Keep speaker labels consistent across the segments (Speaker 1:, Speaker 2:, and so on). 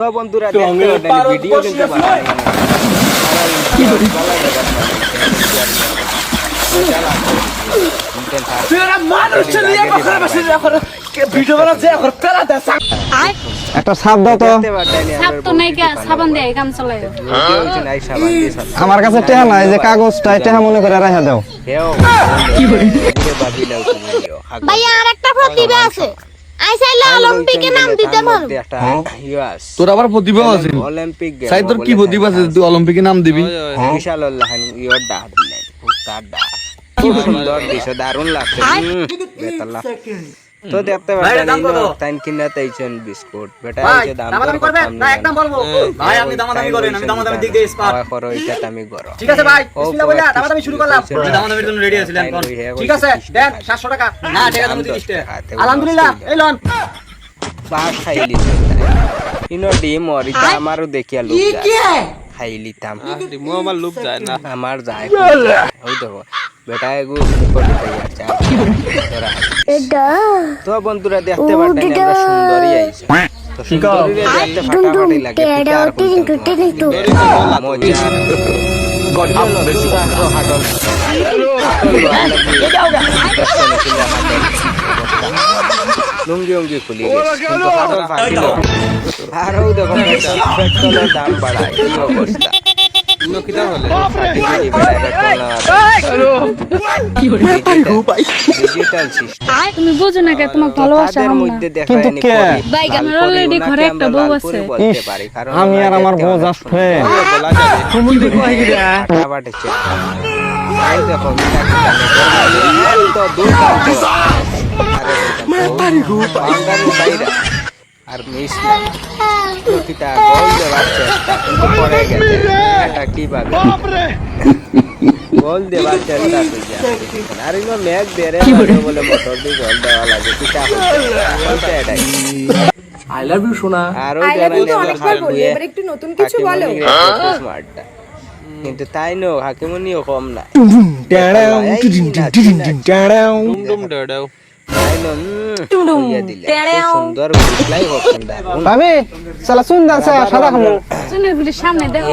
Speaker 1: তো বন্ধুরা দেখতে পারেন ভিডিও কিন্তু বানাই
Speaker 2: একটা সাপ দাও তো।
Speaker 3: সাপ তো নাই কে সাবান দিয়ে কাম চালায়।
Speaker 2: আমার কাছে টেহা নাই, যে কাগজটা টেহা মনে করে রাখা দাও।
Speaker 3: ভাইয়া আরেকটা প্রতিভা আছে, আই চাইলে অলিম্পিকে নাম দিতে পারবো।
Speaker 4: তোর আবার প্রতিভা আছে?
Speaker 1: অলিম্পিক
Speaker 4: সাই তোর কি প্রতিভা আছে তুই অলিম্পিকে নাম দিবি?
Speaker 1: বিশাল আল্লাহন ইয়র ডাক দিলেন উস্তাদা কি সুন্দর দিছে, দারুণ লাগছে। বেতাল্লাহ তো দেখতে পাচ্ছেন তাইন কিনা তাইছেন বিস্কুট বেটা এই যে দাম করবে না একদম বলবো ভাই, আপনি দামাদামি করেন, আমি দামাদামি দিক দিয়ে স্পার করো, এটা আমি করো। ঠিক আছে ভাই, বিসমিল্লাহ বলে দামাদামি শুরু করলাম। দামাদামির জন্য রেডি আছিলেন কোন? ঠিক আছে দেন 700 টাকা না, টাকা দাম 30 টাকা আলহামদুলিল্লাহ। এই লন বাস খাইলি ইনো ডিম অরিতা আমারও দেখিয়া লোক যায় খাইলি তাম ডিমও আমার লোক যায় না, আমার যায় ওই দেখো বেটা এগু করে যাচ্ছে এটা। তো বন্ধুরা দেখতে পাচ্ছেন আমরা সুন্দরী আইছে, তো সুন্দরী দেখতে ফাটাফাটি লাগে এটা আর মজা গড়িয়া বেশি তো হাডল লুঙ্গি উঙ্গি খুলি গেছে কিন্তু হাডল ফাটিল আরও দেখো পেট্রোলের দাম বাড়ায় কি অবস্থা।
Speaker 3: তুমি বুঝো না কে তোমাকে ভালোবাসা আমার মধ্যে
Speaker 2: কিন্তু কে
Speaker 3: ভাই আমার অলরেডি ঘরে একটা বউ আছে।
Speaker 2: আমি আর আমার বউ যাচ্ছে
Speaker 4: তুমি দেখো আই গিরা
Speaker 1: দেখো তো দূর আর মিস কিটা গোল দেওয়ার চেষ্টা কিন্তু পড়ে গেছে, এটা কিভাবে গোল দেওয়ার চেষ্টা করছে আর ইনো ম্যাচ বেরে বলে মোটর দিয়ে গোল দেওয়া লাগে কিটা হচ্ছে এটাই।
Speaker 4: আই লাভ ইউ সোনা।
Speaker 1: আর ওই এবার একটু নতুন কিছু বলো স্মার্টটা কিন্তু তাই নো হাকিমনিও কম না
Speaker 2: ভাবি সালা সুন্দর আছে সাদা খামু
Speaker 3: শুনে বলি সামনে দেখো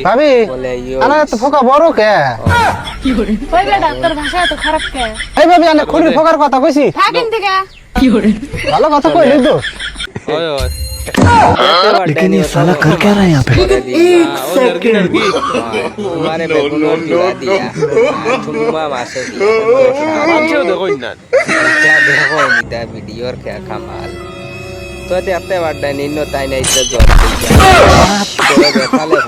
Speaker 2: ভাবি আনা তো ফোকা বড় কে
Speaker 3: কি করে ওই বেটা তোর ভাষা এত খারাপ কে?
Speaker 2: এই ভাবি আনে খুঁড়ির ফোকার কথা কইছি
Speaker 3: থাকেন থেকে কি করে
Speaker 2: ভালো কথা কইলি তো।
Speaker 4: ওই ওই
Speaker 2: लेकिन ये साला कर क्या रहा है यहाँ पे?
Speaker 1: एक सेकंड तुम्हारे बेगुनो दिला दिया तुम मासे
Speaker 4: আমিও দেখো না
Speaker 1: क्या देखो इधर वीडियो और क्या कमाल तो देखते वाडा निन्नो ताई नहीं तो जोर तो देखा ले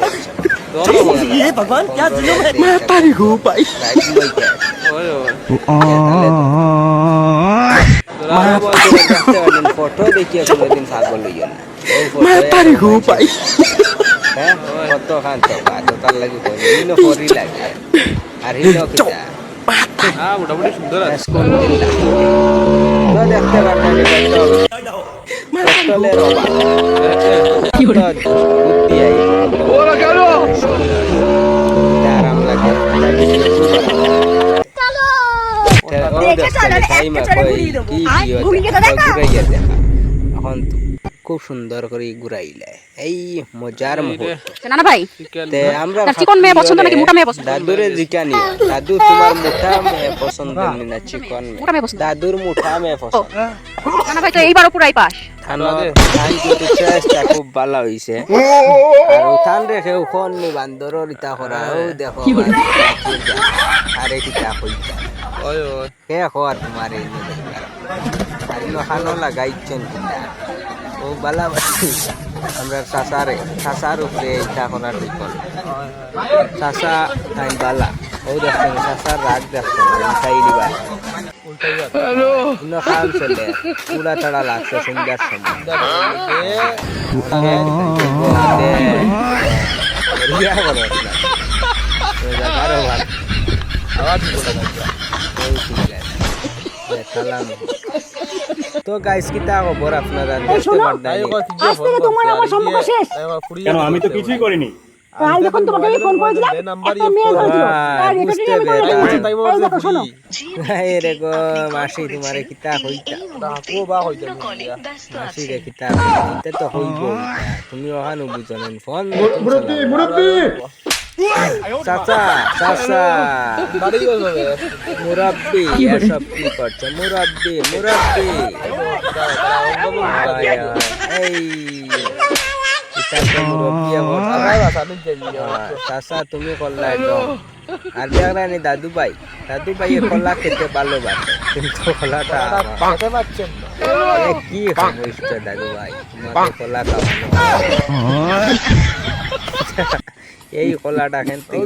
Speaker 4: ये भगवान क्या जुलूम है मैं तारी हूं भाई
Speaker 1: ओए ओए फोटो देखिए कोनदिन पागल হইও না
Speaker 4: मैं तारी हूं भाई
Speaker 1: হ্যাঁ কত খান তো বাদ তার লাগি কই ইনো পরি লাগে আর ইনো কিটা
Speaker 4: মোটামুটি সুন্দর আছে
Speaker 1: তো দেখতে পারবেন পেট্রোলের অভাব কি হলো বুদ্ধি আই ওরা কেন আরাম লাগে চলো দেখে চলো একটা চলে ঘুরিয়ে দেবো ঘুরিয়ে তো দেখা এখন খুব সুন্দর করে ঘুরাইলে এই মজার মুহূর্ত
Speaker 3: না ভাই
Speaker 1: তে আমরা
Speaker 3: চিকন মেয়ে পছন্দ নাকি মোটা মেয়ে পছন্দ?
Speaker 1: দাদুরে জিকানি দাদু তোমার মোটা মেয়ে পছন্দ না চিকন
Speaker 3: মোটা মেয়ে পছন্দ?
Speaker 1: দাদুর মোটা মেয়ে পছন্দ
Speaker 3: না ভাই তো এইবারও পুরাই পাস।
Speaker 1: থান কিন্তু চেষ্টা খুব ভালো হইছে আর থান রেখে কোন নি বান্দরর ইতা করা ও দেখো আরে কিটা কইতা
Speaker 4: ওই ওই
Speaker 1: কে হওয়ার তোমার এই আর ইনো খানো লাগাইছেন কিনা ও বালা আমরা সাসার উপরে ইটা করার ঠিক সাসা টাইম বালা ও দেখছেন সাসার রাগ দেখছেন উল্টাই দিবা হ্যালো ইনো খাল চলে পুরা তাড়া লাগছে সুন্দর সময় রিয়া বলো জায়গারও ভালো আওয়াজ তো গাইস কিটা খবর আপনারা দেখতে পারবেন
Speaker 5: আজ থেকে তোমার আমার সম্পর্ক শেষ।
Speaker 6: কেন আমি তো কিছুই করিনি।
Speaker 5: কাল যখন তোমাকে আমি ফোন করেছিলাম একটা মেয়ে ধরেছিল তার রেকর্ডিং আমি করে রেখেছি এই দেখো শোনো
Speaker 1: রে গো মাসি তোমারে কিতা হইতা মাসি রে কিতা হইতা তো হইব তুমি ওখানে বুঝলেন ফোন মুরব্বি চাচা চাচা মুরব্বি এসব কি করছে মুরব্বি মুরব্বি এই চাচা তুমি করলা একদম আর দেখলানি দাদু ভাই কলা খেতে ভালোবাসে কিন্তু কলাটা কি সমস্যা দাদু ভাই তোমাকে কলা খাওয়ানো এই কলাটা খেতে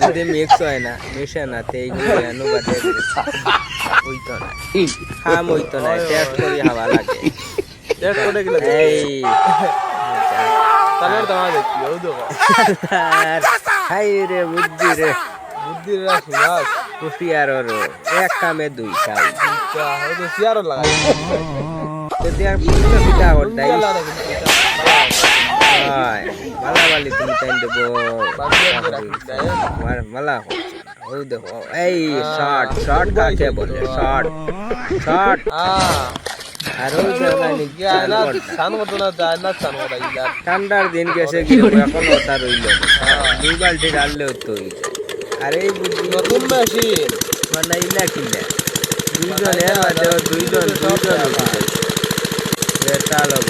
Speaker 1: যদি মিক্স হয় না মিশে না তো এইগুলো অনুবাদে হইতো না খাম হইতো না টেস্ট করি হাওয়া লাগে এই হাই রে বুদ্ধি রে কুশিয়ার এক কামে দুই খাই মালাবালি তুমি টাইম দেবো মালা ও দেখো এই শর্ট শর্ট কাকে বলে শর্ট শর্ট আর ওই ঠান্ডার দিন গেছে এখন ওটা রইল দুই বালতি ডাললেও তো আর এই বুদ্ধি নতুন মেশিন মানে ইলা কিনে দুইজন এর মাঝে দুইজন বেটা লোক